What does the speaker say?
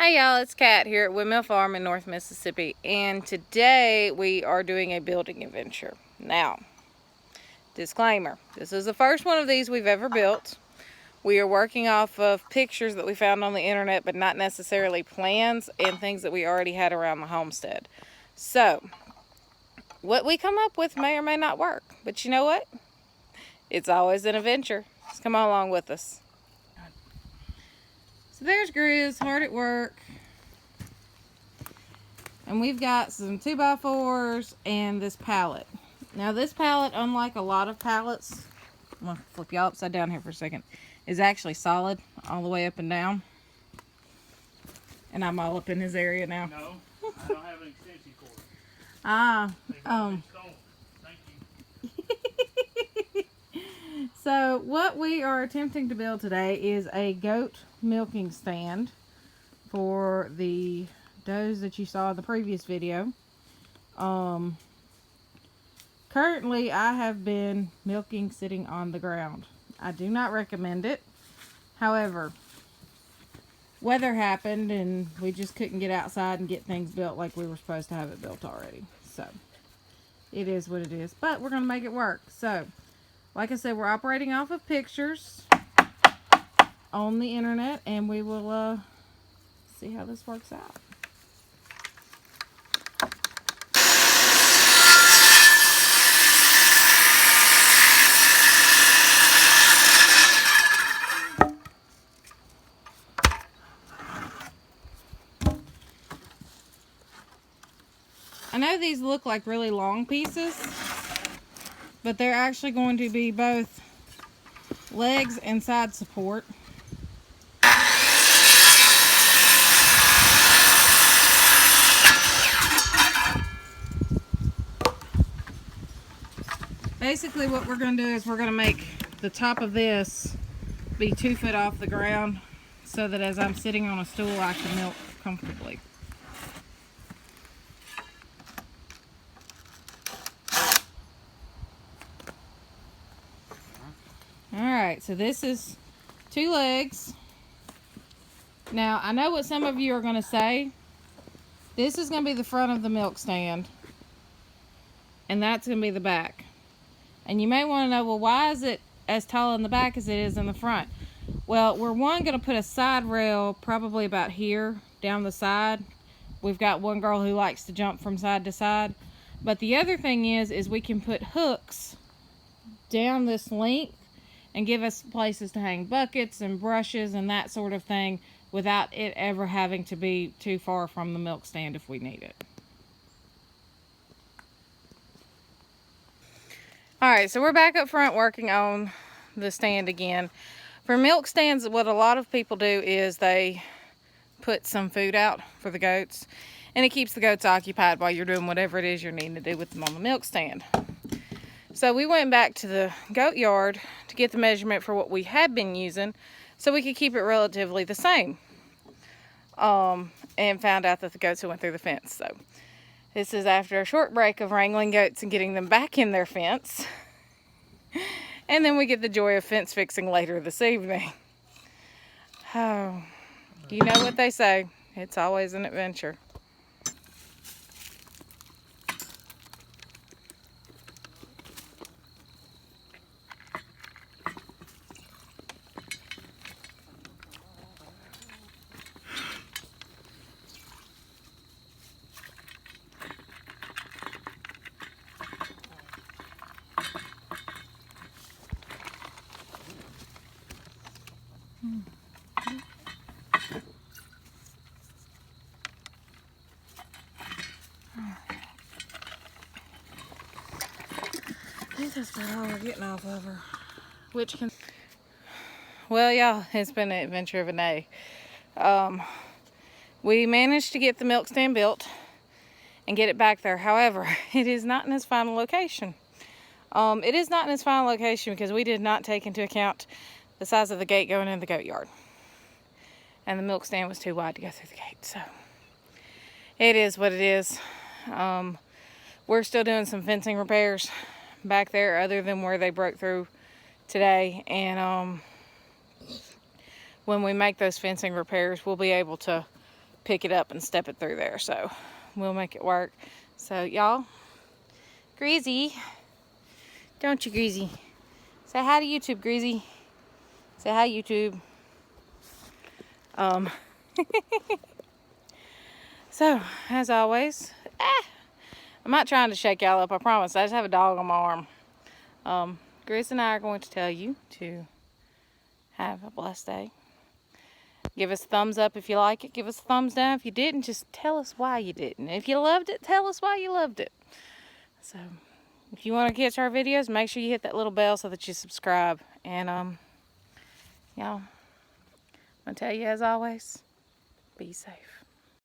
Hey y'all, it's Kat here at Windmill Farm in North Mississippi, and today we are doing a building adventure. Now, disclaimer, this is the first one of these we've ever built. We are working off of pictures that we found on the internet, but not necessarily plans and things that we already had around the homestead. So, what we come up with may or may not work, but you know what? It's always an adventure. Just come along with us. So there's Grizz, hard at work. And we've got some 2x4s and this pallet. Now this pallet, unlike a lot of pallets, I'm going to flip y'all upside down here for a second, is actually solid all the way up and down. And I'm all up in his area now. No, I don't have an extension cord. Thank you. So what we are attempting to build today is a goat milking stand for the does that you saw in the previous video. Currently I have been milking sitting on the ground. I do not recommend it. However, weather happened and we just couldn't get outside and get things built like we were supposed to have it built already. So it is what it is, but we're gonna make it work. So like I said, we're operating off of pictures on the internet, and we will see how this works out. I know these look like really long pieces, but they're actually going to be both legs and side support. Basically what we're going to do is we're going to make the top of this be 2 foot off the ground so that as I'm sitting on a stool I can milk comfortably. Alright, so this is 2 legs. Now, I know what some of you are going to say. This is going to be the front of the milk stand. And that's going to be the back. And you may want to know, well, why is it as tall in the back as it is in the front? Well, we're going to put a side rail probably about here down the side. We've got one girl who likes to jump from side to side. But the other thing is we can put hooks down this length and give us places to hang buckets and brushes and that sort of thing without it ever having to be too far from the milk stand if we need it. Alright, so we're back up front working on the stand again. For milk stands, what a lot of people do is they put some food out for the goats, and it keeps the goats occupied while you're doing whatever it is you're needing to do with them on the milk stand. So we went back to the goat yard to get the measurement for what we had been using so we could keep it relatively the same. And found out that the goats had went through the fence. So this is after a short break of wrangling goats and getting them back in their fence. And then we get the joy of fence fixing later this evening. Oh, you know what they say, it's always an adventure. I think that's about all we're getting off of her. Well, y'all, it's been an adventure of a day. We managed to get the milk stand built and get it back there. However, it is not in its final location. It is not in its final location because we did not take into account the size of the gate going in the goat yard. And the milk stand was too wide to go through the gate. So, it is what it is. We're still doing some fencing repairs back there other than where they broke through today, and when we make those fencing repairs we'll be able to pick it up and step it through there. So we'll make it work. So y'all, Greasy, don't you, Greasy? Say hi to YouTube, Greasy. Say hi, YouTube. So, as always, I'm not trying to shake y'all up, I promise. I just have a dog on my arm. Grace and I are going to tell you to have a blessed day. Give us a thumbs up if you like it. Give us a thumbs down if you didn't. Just tell us why you didn't. If you loved it, tell us why you loved it. So, if you want to catch our videos, make sure you hit that little bell so that you subscribe. And, y'all, I'm going to tell you as always, be safe.